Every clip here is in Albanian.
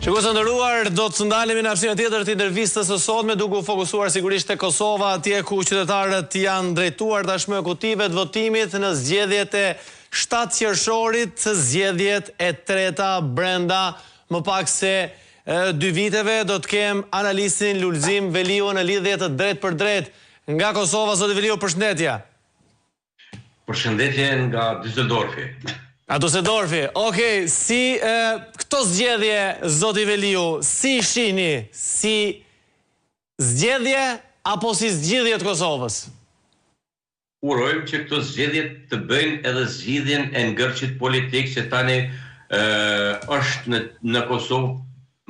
Shikues të nderuar, do të ndalemi në hapësirën tjetër të intervistës së sotme, duke u fokusuar sigurisht te Kosova, atje ku qytetarët janë drejtuar tashmë kutive të votimit në zgjedhjet e 7 qershorit, zgjedhjet e treta brenda më pak se 2 viteve. Do të kem analistin Lulzim Veliu në lidhje të drejt për drejt nga Kosova. Zoti Veliu, përshëndetje. Përshëndetje nga Düsseldorfi. A Düsseldorfi, okej, si këto zgjedhje, zoti Veliu, si shihni, si zgjedhje apo si zgjidhje të Kosovës? Urojmë që këto zgjedhje të bëjnë edhe zgjidhjen e ngërçit politik që tani është në Kosovë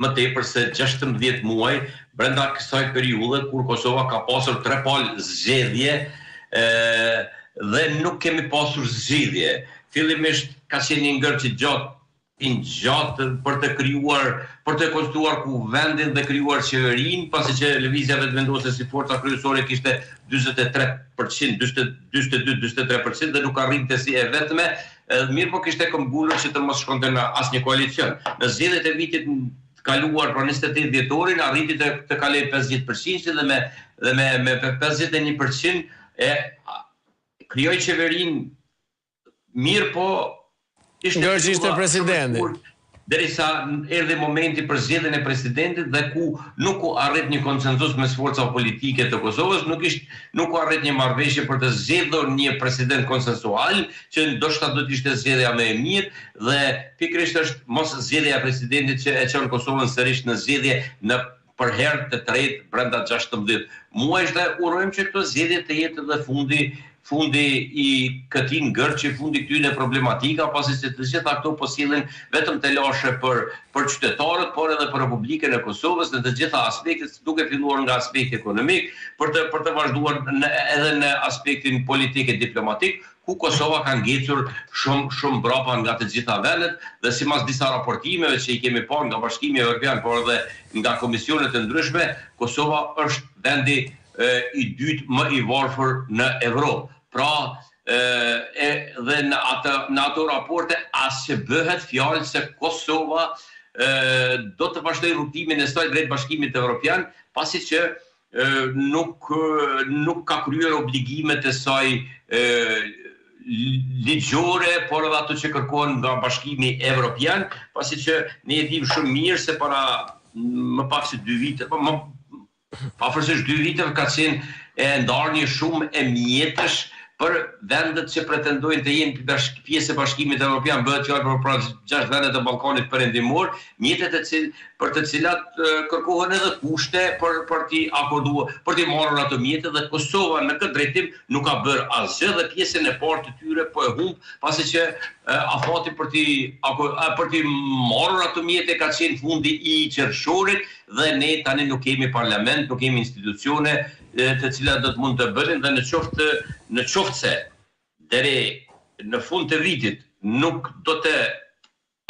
më tepër se 16 muaj, brenda kësaj periudhe kur Kosova ka pasur 3 palë zgjedhje dhe nuk kemi pasur zgjidhje. Fillimisht ka qenë një ngërçi gjatë për të krijuar, për të konstruar kuvendin dhe krijuar qeverinë, pasi që lëvizja vetëvendose si forca kryesore kishte 43%, 42-43% dhe nuk arrinte si e vetme, mirë po kishte këmbgulur që të mos shkonte në asnjë koalicion. Në zgjedhjet e vitit të kaluar për 28 dhjetorin arriti të kaloj 50% dhe me 51% krijoi qeverinë. Mirë po, ishte presidenti. Derisa erdhi momenti për zgjedhjen e presidentit dhe ku nuk u arrit një konsenzus mes forcave politike të Kosovës, nuk u arrit një marrëveshje për të zgjedhur një president konsensual, që ndoshta do të ishte zgjedhja më e mirë dhe pikërisht është mos zgjedhja e presidentit që e çon Kosovën sërish në zgjedhje për herë të tretë brenda 16 muajsh dhe urojmë që këto zgjedhje të jetë edhe fundi i këtij ngërçi, fundi këtyre problematika, pasi se të gjitha këto po sillen vetëm të lashe për qytetarët, por edhe për Republikën e Kosovës në të gjitha aspektet, duke filluar nga aspekti ekonomik, për të vazhduar edhe në aspektin politik e diplomatik, ku Kosova ka ngecur shumë brapa nga të gjitha vendet dhe sipas disa raportimeve që i kemi parë nga Bashkimi Evropian, por edhe nga komisionet e ndryshme, Kosova është vendi i dytë më i varfër në Evropë. Pra, dhe në ato raporte as që bëhet fjalë se Kosova do të vazhdojë rrugtimin e saj drejt Bashkimit Evropian, pasi që nuk ka kryer obligimet e saj ligjore, por edhe ato që kërkohen nga Bashkimi Evropian, pasi që ne e dim shumë mirë se para më pak se 2 vite, afërsisht 2 vite ka qenë e ndarje shumë e mjetësh për vendet që pretendojnë të jenë pjesë e Bashkimit Evropian, bëhet fjalë për 6 vende të Ballkanit Perëndimor, mjetet për të cilat kërkohen edhe kushte për t'i akorduar, për t'i marrur ato mjete dhe Kosova në këtë drejtim nuk ka bërë asgjë dhe pjesën e parë të tyre po e humb, pasi që afati për t'i marrur ato mjete ka qenë fundi i qershorit dhe ne tani nuk kemi parlament, nuk kemi institucione të cilat do të mund të bënin dhe në qoftë se deri në fund të vitit nuk do të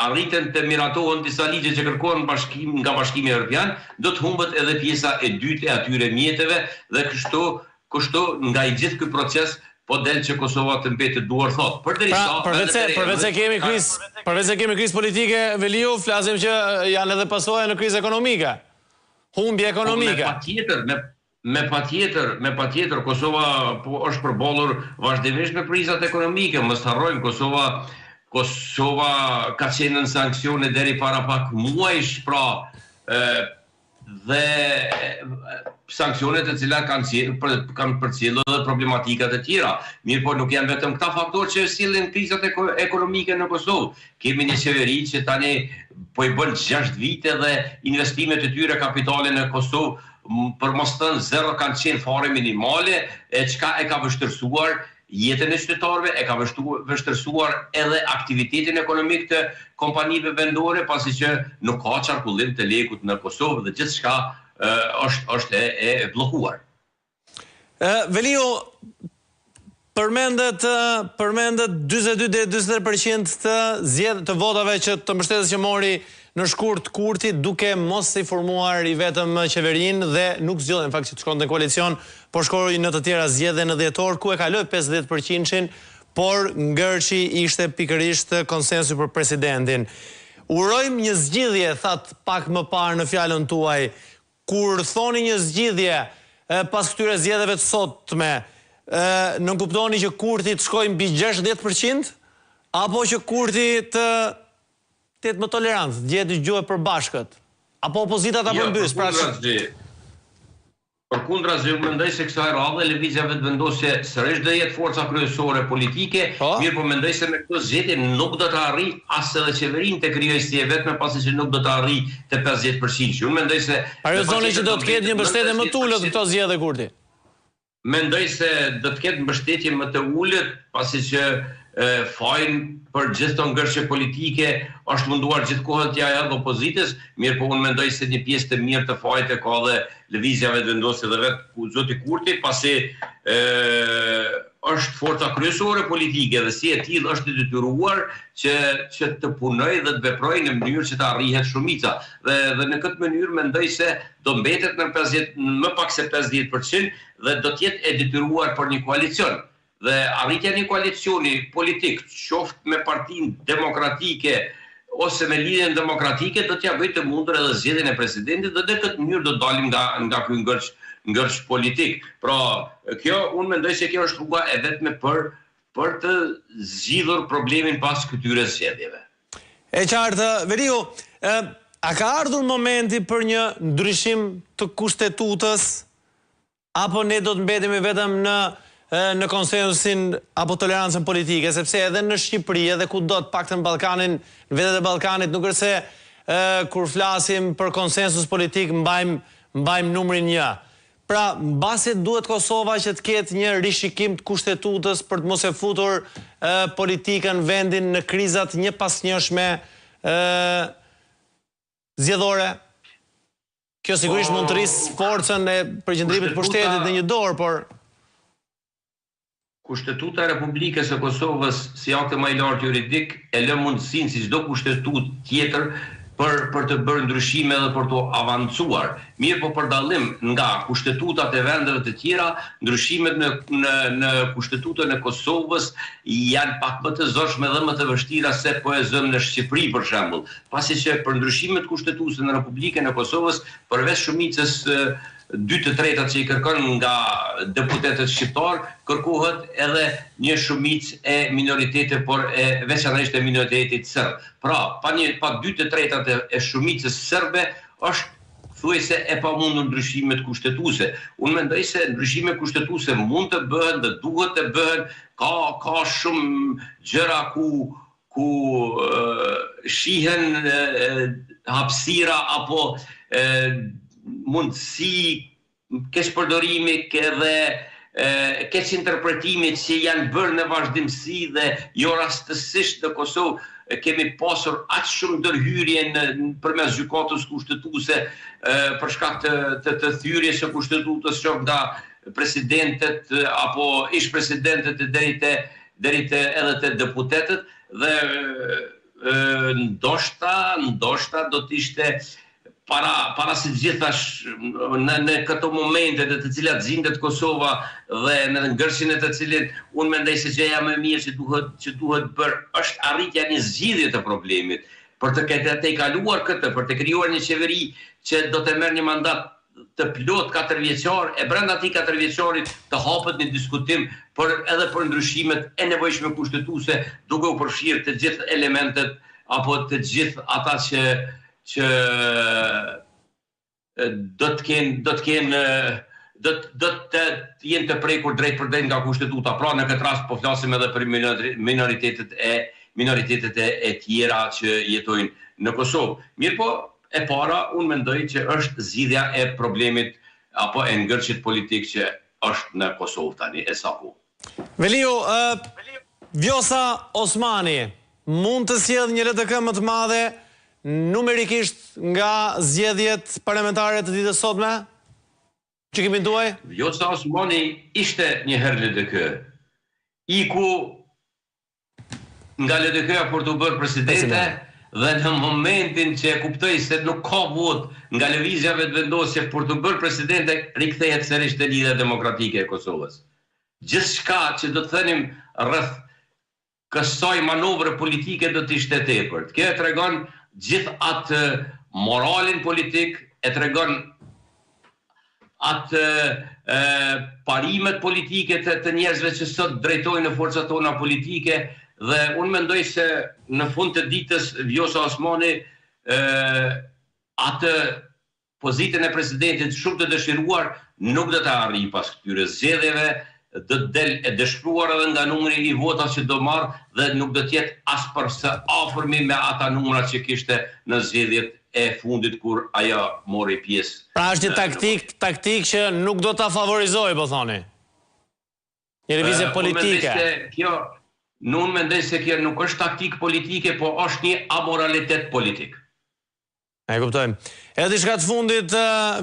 arriten të miratohen disa ligje që kërkohen nga Bashkimi Evropian, do të humbet edhe pjesa e dytë e atyre mjeteve dhe kështu nga i gjithë ky proces po del që Kosova të mbetet duar thot. Përveç se kemi krizë politike, Veliu, flasim që janë edhe pasojë në krizë ekonomike. Humbje ekonomike. Me patjetër, Kosova është përballur vazhdimisht me krizat ekonomike. Mos harrojmë, Kosova ka qenë në sanksione deri para pak muajsh, pra dhe sanksionet e cilat kanë përcjellur edhe problematika të tjera. Mirë po nuk janë vetëm këta faktorë që sillin krizat ekonomike në Kosovë. Kemi një qeveri që tani po i bën 6 vite dhe investimet e tyre kapitale në Kosovë për mos thënë zero kanë qenë fare minimale, çka e ka vështirësuar jetën e qytetarëve, e ka vështirësuar edhe aktivitetin ekonomik të kompanive vendore, pasi që nuk ka qarkullim të lekut në Kosovë dhe gjithçka është e bllokuar. Veliu, përmendet 42-43% të votave që të mbështetës që mori në shkurt kurti, duke mos i formuar i vetëm qeverinë dhe nuk zgjodhen fakt që të shkonte në koalicion, por shkoi në të tjera zgjedhje në dhjetor ku e kaloi 50%, por ngërçi ishte pikërisht konsensusi për presidentin. Urojmë një zgjidhje, that pak më parë në fjalën tuaj, kur thoni një zgjidhje pas këtyre zgjedhjeve të sotme, në kuptoni që Kurthi të shkojë mbi 60%, apo që Kurthi të jetë më tolerant, të jetë dëgjuar përbashkët, apo opozita ta përmbys, pra Përkundrazi, mendoj se kësaj radhe lëvizja vetëvendosje sërish do jetë forca kryesore politike, mirë po mendoj se me këtë zgjedhje nuk do të arrijë as edhe qeverinë të krijojë si e vetme, pasi që nuk do të arrijë te 50%. Unë mendoj se Arëzoni që do të ketë një mbështetje më të ulët këto zgjedhje Kurthi. Mendoj se do të ketë mbështetje më të ulët, pasi që fajin për gjithë të ngërshje politike është munduar gjithkohën t'ja edhe opozitës, mirë po unë mendoj se një pjesë të mirë të fajit e ka dhe lëvizja vetëvendosje dhe vetë zoti Kurthi, pasi është forca kryesore politike dhe si e tillë është i detyruar që të punojë dhe të veprojë në mënyrë që të arrihet shumica. Dhe në këtë mënyrë mendoj se do mbetet në më pak se 50% dhe do të jetë e detyruar për një koalicion. Dhe arritja një koalicioni politik, qoftë me partinë demokratike ose me lidhjen demokratike, do t'ja bëjë të mundur edhe zgjedhjen e presidentit dhe në këtë mënyrë do dalim nga ky ngërç politik. Pra, kjo unë mendoj se kjo është rruga e vetme për të zgjidhur problemin pas këtyre zgjedhjeve. E qartë, Veriu, a ka ardhur momenti për një ndryshim të kushtetutës, apo ne do të mbetemi vetëm në konsensusin apo tolerancën politike, sepse edhe në Shqipëri, edhe ku do të paktën Ballkanin, në vetet e Ballkanit, nuk është se kur flasim për konsensus politik mbajmë numrin 1. Pra, mbasi duhet Kosova që të ketë një rishikim të kushtetutës për të mos e futur politikën vendin në krizat një pas njëshme zgjedhore. Kjo sigurisht mund të rrisë forcën e përqendrimit të pushtetit në një dorë, por Kushtetuta e Republikës së Kosovës, si akti më i lartë juridik, e lë mundësinë si çdo kushtetutë tjetër për të bërë ndryshime dhe për të avancuar. Mirë po për dallim nga kushtetutat e vendeve të tjera, ndryshimet në kushtetutën e Kosovës janë pak më të zorshme dhe më të vështira se po e zëm në Shqipëri për shembull. Pasi që për ndryshimet kushtetuese në Republikën e Kosovës, përveç shumicës 2/3 që i kërkon nga deputetët shqiptar, kërkohet edhe një shumicë e minoritete, por veçanërisht e minoritetit serb. Pra, pa 2/3 e shumicës serbe është thuajse e pamundur ndryshimet kushtetuese. Unë mendoj se ndryshime kushtetuese mund të bëhen dhe duhet të bëhen, ka shumë gjëra ku shihen hapësira apo mundësi keqpërdorimi edhe keq interpretimit që janë bërë në vazhdimsi dhe jo rastësisht në Kosovë kemi pasur aq shumë ndërhyrje përmes gjykatës kushtetuese për shkak të thyrjes së kushtetues qoftë nga presidentet apo ish presidentet deri te edhe te deputetët dhe ndoshta do të ishte para se gjithash në këto momente të cilat zindet Kosova dhe në ngërshjen e të cilit unë mendoj se gjëja më e mirë që duhet bërë është arritja një zgjidhje të problemit për të kaluar këtë, për të krijuar një qeveri që do të merr një mandat të plot 4 vjeçar, e brenda atij 4 vjeçarit të hapet një diskutim edhe për ndryshimet e nevojshme kushtetuese, duke u përfshirë të gjithë elementet apo të gjithë ata që do të jenë të prekur drejt për drejt nga kushtetuta. Pra në këtë rast po flasim edhe për minoritetet e tjera që jetojnë në Kosovë. Mirë po, e para unë mendoj që është zgjidhja e problemit apo e ngërçit politik që është në Kosovë tani e sapo. Veliu, Vjosa Osmani mund të sjellë një LDK më të madhe numerikisht nga zgjedhjet parlamentare të ditës sotme? Që kemi nduaj? Vjosa Osmani ishte një herë LDK. Iku nga LDK-ja për të bërë presidente dhe në momentin që e kuptoi se nuk ka vot nga lëvizja vetëvendosje për të bërë presidente, rikthehet sërish te Lidhja Demokratike e Kosovës. Gjithçka që do të thënim rreth kësaj manovre politike do të ishte tepërt. Kjo tregon gjithë atë moralin politik, e tregon atë parimet politike të njerëzve që sot drejtojnë në forcat tona politike, dhe unë mendoj se në fund të ditës Vjosa Osmani atë pozitën e presidentit shumë të dëshiruar nuk do të arrijë pas këtyre zgjedhjeve, do të del e dëshpëruar edhe nga numri i votave që do marrë dhe nuk do të jetë as për së afërmi me ata numra që kishte në zgjedhjet e fundit kur ajo mori pjesë. Pra është një taktik që nuk do ta favorizojë, po thoni. Një lëvizje politike. Unë mendoj se kjo nuk është taktik politike, po është një amoralitet politik. E kuptojmë. Edhe diçka të fundit,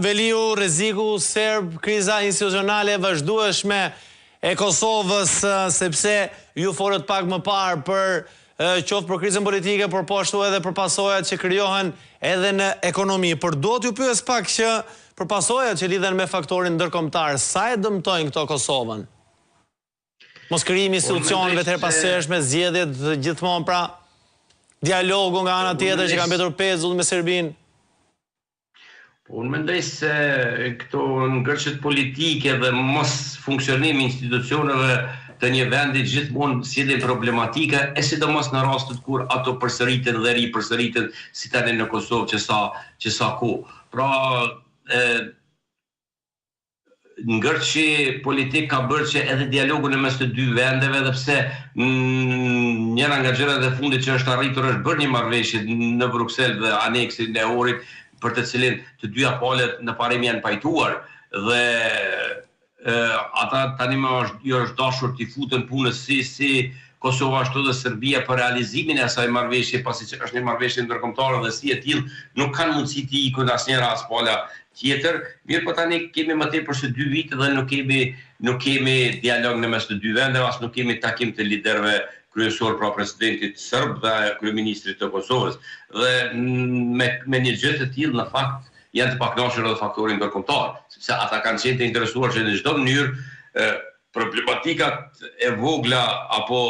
Veliu, rreziku serb, kriza institucionale vazhdueshme e Kosovës, sepse ju folët pak më parë për qoftë për krizën politike, por po ashtu edhe për pasojat që krijohen edhe në ekonomi. Por do t'ju pyes pak që për pasojat që lidhen me faktorin ndërkombëtar, sa e dëmtojnë këto Kosovën? Mos krijimi institucioneve të herpashershme, zgjedhjet gjithmonë, pra dialogu nga ana tjetër që ka mbetur pezull me Serbinë. Unë mendoj se këto ngërçet politike dhe mos funksionimi institucioneve të një vendi gjithmonë sjellin problematika, e sidomos në rastet kur ato përsëriten dhe ripërsëriten, si tani në Kosovë që sa kohë. Pra ngërçi politik ka bërë që edhe dialogu në mes të dy vendeve, dhe pse njëra nga gjërat e fundit që është arritur është bërë një marrëveshje në Bruksel dhe aneksin e orit, për të cilin të dyja palët në parim janë pajtuar, dhe ata tani më është dashur t'i futën punës si Kosova ashtu dhe Serbia për realizimin e asaj marrëveshje, pasi që është një marrëveshje ndërkombëtare dhe si e tillë nuk kanë mundësi të ikën asnjëra as pala tjetër. Mirë, po tani kemi më tepër se 2 vite dhe nuk kemi dialog në mes të dy vendeve, as nuk kemi takim të liderëve kryesor, pra presidentit serb dhe kryeministrit të Kosovës. Dhe me një gjë të tillë në fakt janë të pakënaqur edhe faktorin ndërkombëtar, sepse ata kanë qenë të interesuar që në çdo mënyrë problematikat e vogla apo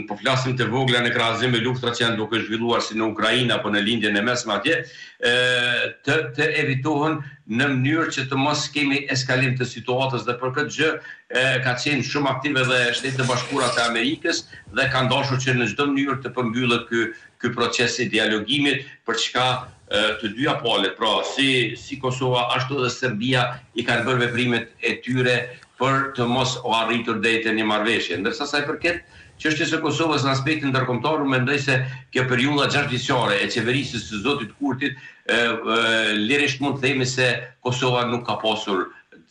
po flasim të vogla në krahazim me luftrat që janë duke zhvilluar si në Ukrainë apo në lindjen e mesme atje, të evitohen në mënyrë që të mos kemi eskalim të situatës, dhe për këtë gjë ka qenë shumë aktive dhe Shtetet e Bashkuara të Amerikës dhe kanë dashur që në çdo mënyrë të përmbyllet ky proces i dialogimit, për çka të dyja palët, pra si Kosova ashtu dhe Serbia i kanë bërë veprimet e tyre për të mos u arritur deri te një marrëveshje. Ndërsa sa i përket çështjes së Kosovës në aspektin ndërkombëtar, mendoj se kjo periudha 6 vjeçare e qeverisjes së zotit Kurtit, lirisht mund të themi se Kosova nuk ka pasur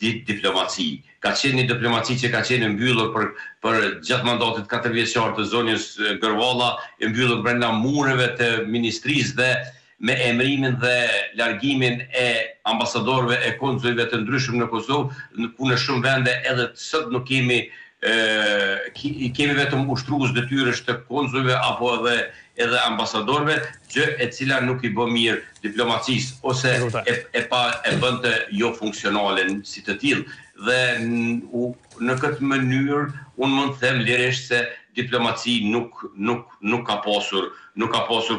diplomaci. Ka qenë një diplomaci që ka qenë mbyllur për gjatë mandatit 4 vjeçar të zonjës Gërvalla, e mbyllur brenda mureve të ministrisë dhe me emrimin dhe largimin e ambasadorëve e konzujve të ndryshëm në Kosovë, ku në shumë vende edhe sot nuk kemi vetëm ushtrues detyrësh të konzujve apo edhe ambasadorëve, gjë e cila nuk i bë mirë diplomacisë ose e bënte jo funksionale si të tillë. Dhe në këtë mënyrë unë mund të them lirisht se diplomaci nuk ka pasur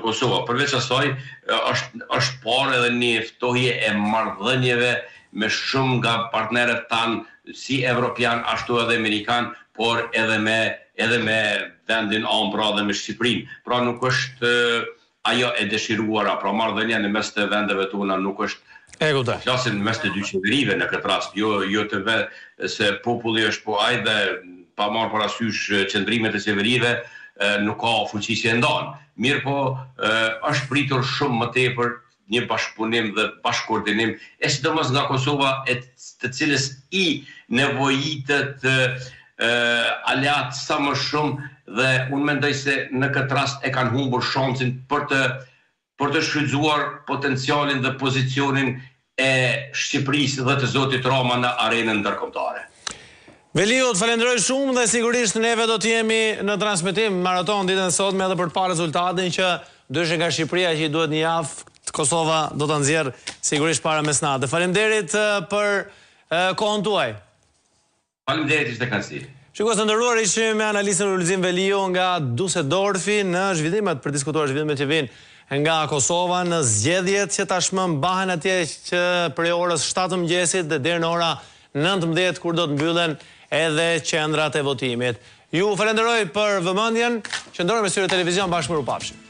Kosova. Përveç asaj është parë edhe një ftohje e marrëdhënieve me shumë nga partnerët tanë, si evropian ashtu edhe amerikan, por edhe me vendin anë, pra dhe me Shqipërinë. Pra nuk është ajo e dëshiruara, pra marrëdhënia në mes të vendeve tona nuk është. Flasim në mes të dy qeverive në këtë rast, jo të se populli është po ai dhe pa marrë parasysh qëndrimet e qeverive nuk ka fuqi që e ndan. Mirë po është pritur shumë më tepër një bashkëpunim dhe bashkëkoordinim, e sidomos nga Kosova, të cilës i nevojitet aleat sa më shumë, dhe unë mendoj se në këtë rast e kanë humbur shansin për të shfrytzuar potencialin dhe pozicionin e Shqipërisë dhe të zotit Rama në arenën ndërkombëtare. Veliu, të falenderoj shumë dhe sigurisht neve do të jemi në transmetim maraton ditën e sotme edhe për të parë rezultatin që ndryshe nga Shqipëria që i duhet një javë, Kosova do ta nxjerrë sigurisht para mesnatë. Faleminderit për kohën tuaj. Faleminderit, ishte kënaqësi. Shikues të nderuar, ishim me analistin Ulzim Veliu nga Düsseldorfi në zhvillimet për diskutuar zhvillimet që vijnë nga Kosova në zgjedhjet që tashmë mbahen atje që prej orës 7 mëngjesit dhe deri në ora 19 kur do të mbyllen edhe qendrat e votimit. Ju falenderoj për vëmendjen. Qëndrojmë me Syri Televizion, bashkë më pafshim.